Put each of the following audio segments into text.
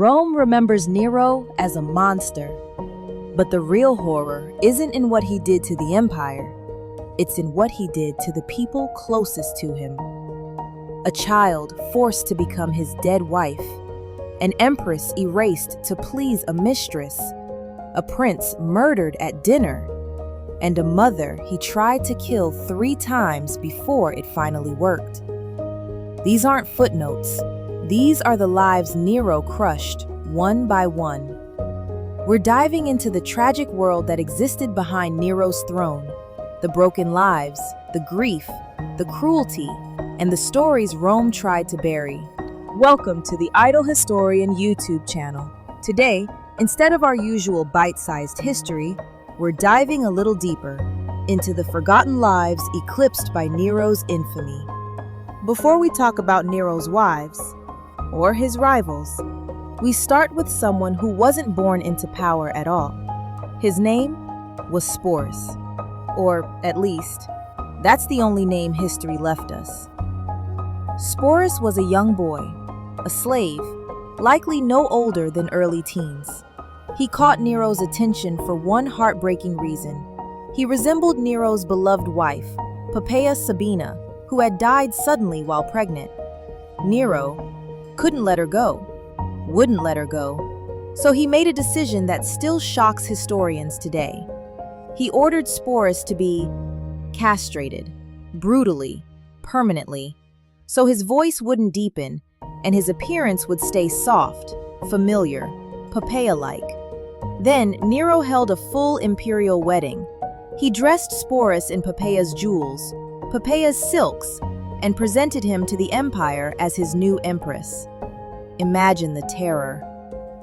Rome remembers Nero as a monster, but the real horror isn't in what he did to the empire. It's in what he did to the people closest to him. A child forced to become his dead wife, an empress erased to please a mistress, a prince murdered at dinner, and a mother he tried to kill 3 times before it finally worked. These aren't footnotes. These are the lives Nero crushed, one by one. We're diving into the tragic world that existed behind Nero's throne, the broken lives, the grief, the cruelty, and the stories Rome tried to bury. Welcome to the Idle Historian YouTube channel. Today, instead of our usual bite-sized history, we're diving a little deeper into the forgotten lives eclipsed by Nero's infamy. Before we talk about Nero's wives, or his rivals, we start with someone who wasn't born into power at all. His name was Sporus, or at least, that's the only name history left us. Sporus was a young boy, a slave, likely no older than early teens. He caught Nero's attention for one heartbreaking reason. He resembled Nero's beloved wife, Poppaea Sabina, who had died suddenly while pregnant. Nero couldn't let her go, wouldn't let her go, so he made a decision that still shocks historians today. He ordered Sporus to be castrated, brutally, permanently, so his voice wouldn't deepen and his appearance would stay soft, familiar, Poppaea-like. Then Nero held a full imperial wedding. He dressed Sporus in Poppaea's jewels, Poppaea's silks, and presented him to the empire as his new empress. Imagine the terror.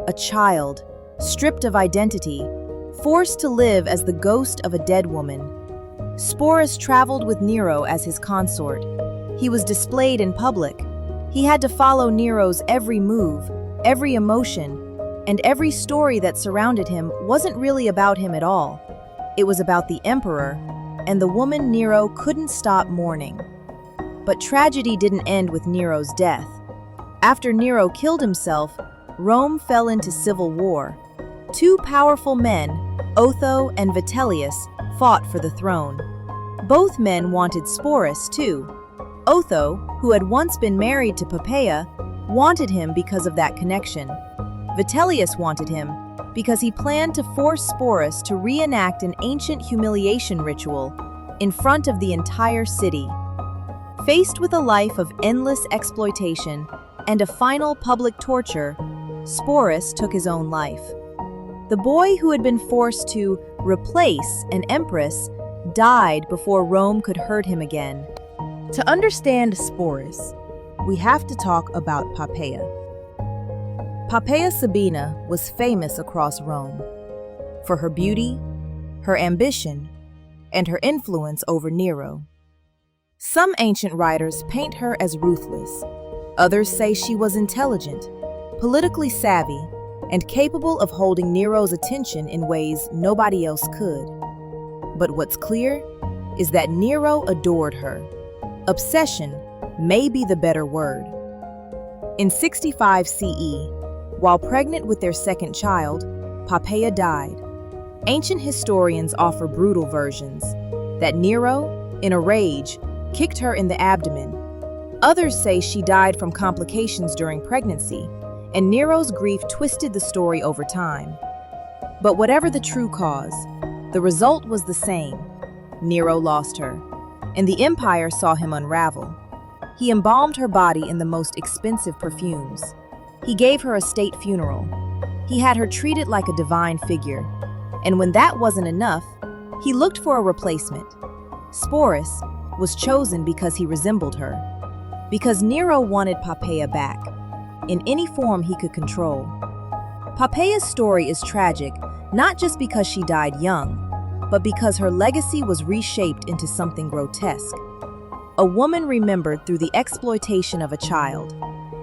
A child, stripped of identity, forced to live as the ghost of a dead woman. Sporus traveled with Nero as his consort. He was displayed in public. He had to follow Nero's every move, every emotion, and every story that surrounded him wasn't really about him at all. It was about the emperor and the woman Nero couldn't stop mourning. But tragedy didn't end with Nero's death. After Nero killed himself, Rome fell into civil war. 2 powerful men, Otho and Vitellius, fought for the throne. Both men wanted Sporus too. Otho, who had once been married to Poppaea, wanted him because of that connection. Vitellius wanted him because he planned to force Sporus to reenact an ancient humiliation ritual in front of the entire city. Faced with a life of endless exploitation and a final public torture, Sporus took his own life. The boy who had been forced to replace an empress died before Rome could hurt him again. To understand Sporus, we have to talk about Poppaea. Poppaea Sabina was famous across Rome for her beauty, her ambition, and her influence over Nero. Some ancient writers paint her as ruthless. Others say she was intelligent, politically savvy, and capable of holding Nero's attention in ways nobody else could. But what's clear is that Nero adored her. Obsession may be the better word. In 65 CE, while pregnant with their second child, Poppaea died. Ancient historians offer brutal versions, that Nero, in a rage, kicked her in the abdomen. Others say she died from complications during pregnancy, and Nero's grief twisted the story over time. But whatever the true cause, the result was the same. Nero lost her, and the empire saw him unravel. He embalmed her body in the most expensive perfumes. He gave her a state funeral. He had her treated like a divine figure. And when that wasn't enough, he looked for a replacement. Sporus was chosen because he resembled her. Because Nero wanted Poppaea back, in any form he could control. Poppaea's story is tragic, not just because she died young, but because her legacy was reshaped into something grotesque. A woman remembered through the exploitation of a child,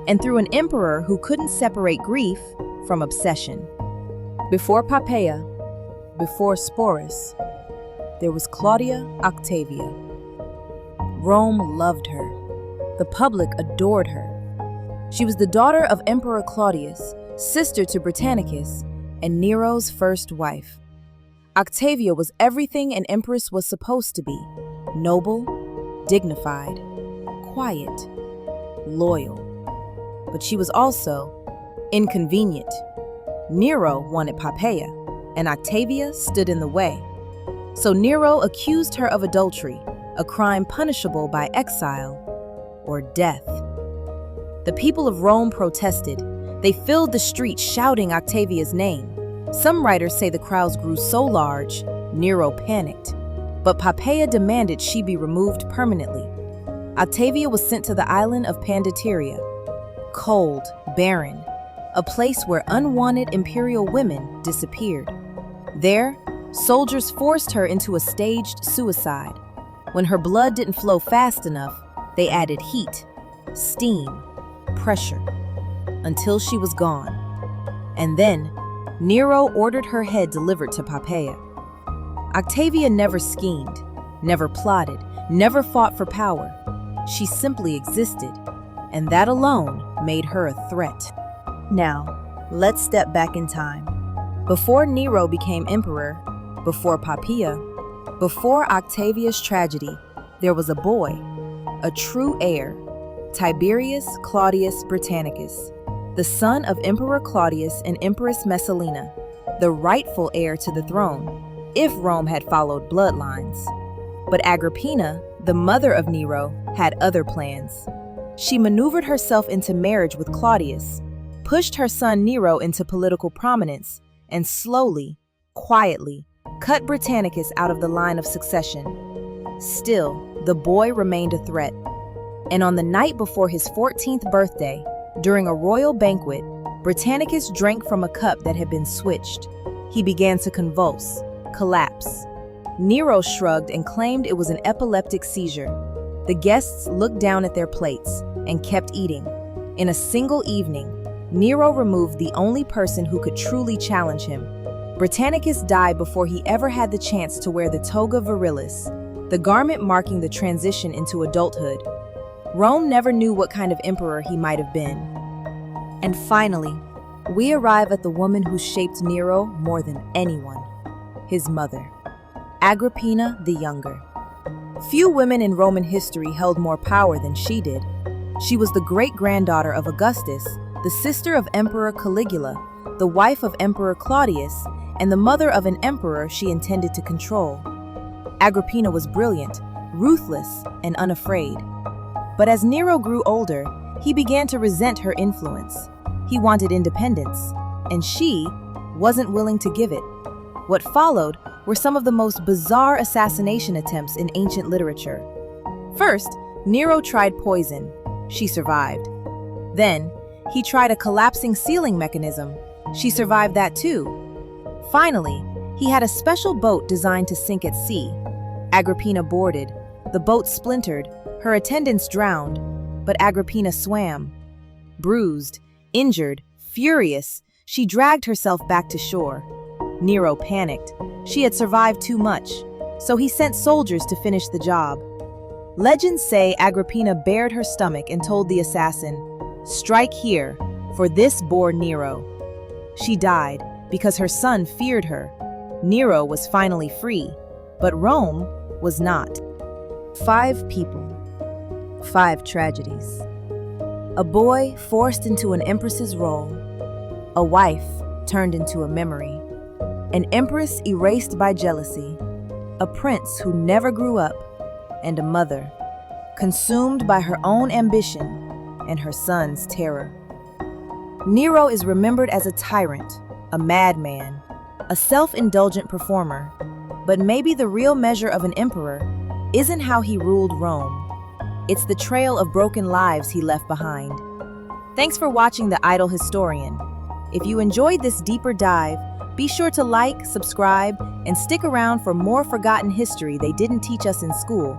and through an emperor who couldn't separate grief from obsession. Before Poppaea, before Sporus, there was Claudia Octavia. Rome loved her. The public adored her. She was the daughter of Emperor Claudius, sister to Britannicus, and Nero's first wife. Octavia was everything an empress was supposed to be: noble, dignified, quiet, loyal. But she was also inconvenient. Nero wanted Poppaea, and Octavia stood in the way. So Nero accused her of adultery, a crime punishable by exile or death. The people of Rome protested. They filled the streets shouting Octavia's name. Some writers say the crowds grew so large, Nero panicked. But Poppaea demanded she be removed permanently. Octavia was sent to the island of Pandateria, cold, barren, a place where unwanted imperial women disappeared. There, soldiers forced her into a staged suicide. When her blood didn't flow fast enough, they added heat, steam, pressure, until she was gone. And then, Nero ordered her head delivered to Poppaea. Octavia never schemed, never plotted, never fought for power. She simply existed, and that alone made her a threat. Now, let's step back in time. Before Nero became emperor, before Poppaea, before Octavia's tragedy, there was a boy, a true heir, Tiberius Claudius Britannicus, the son of Emperor Claudius and Empress Messalina, the rightful heir to the throne, if Rome had followed bloodlines. But Agrippina, the mother of Nero, had other plans. She maneuvered herself into marriage with Claudius, pushed her son Nero into political prominence, and slowly, quietly, cut Britannicus out of the line of succession. Still, the boy remained a threat. And on the night before his 14th birthday, during a royal banquet, Britannicus drank from a cup that had been switched. He began to convulse, collapse. Nero shrugged and claimed it was an epileptic seizure. The guests looked down at their plates and kept eating. In a single evening, Nero removed the only person who could truly challenge him. Britannicus died before he ever had the chance to wear the toga virilis, the garment marking the transition into adulthood. Rome never knew what kind of emperor he might have been. And finally, we arrive at the woman who shaped Nero more than anyone: his mother, Agrippina the Younger. Few women in Roman history held more power than she did. She was the great-granddaughter of Augustus, the sister of Emperor Caligula, the wife of Emperor Claudius, and the mother of an emperor she intended to control. Agrippina was brilliant, ruthless, and unafraid. But as Nero grew older, he began to resent her influence. He wanted independence, and she wasn't willing to give it. What followed were some of the most bizarre assassination attempts in ancient literature. First, Nero tried poison. She survived. Then, he tried a collapsing ceiling mechanism. She survived that too. Finally, he had a special boat designed to sink at sea. Agrippina boarded. The boat splintered. Her attendants drowned, but Agrippina swam. Bruised, injured, furious, she dragged herself back to shore. Nero panicked. She had survived too much, so he sent soldiers to finish the job. Legends say Agrippina bared her stomach and told the assassin, "Strike here, for this bore Nero." She died because her son feared her. Nero was finally free, but Rome was not. 5 people. 5 tragedies. A boy forced into an empress's role. A wife turned into a memory. An empress erased by jealousy. A prince who never grew up. And a mother consumed by her own ambition and her son's terror. Nero is remembered as a tyrant, a madman, a self-indulgent performer. But maybe the real measure of an emperor isn't how he ruled Rome. It's the trail of broken lives he left behind. Thanks for watching The Idle Historian. If you enjoyed this deeper dive, be sure to like, subscribe, and stick around for more forgotten history they didn't teach us in school.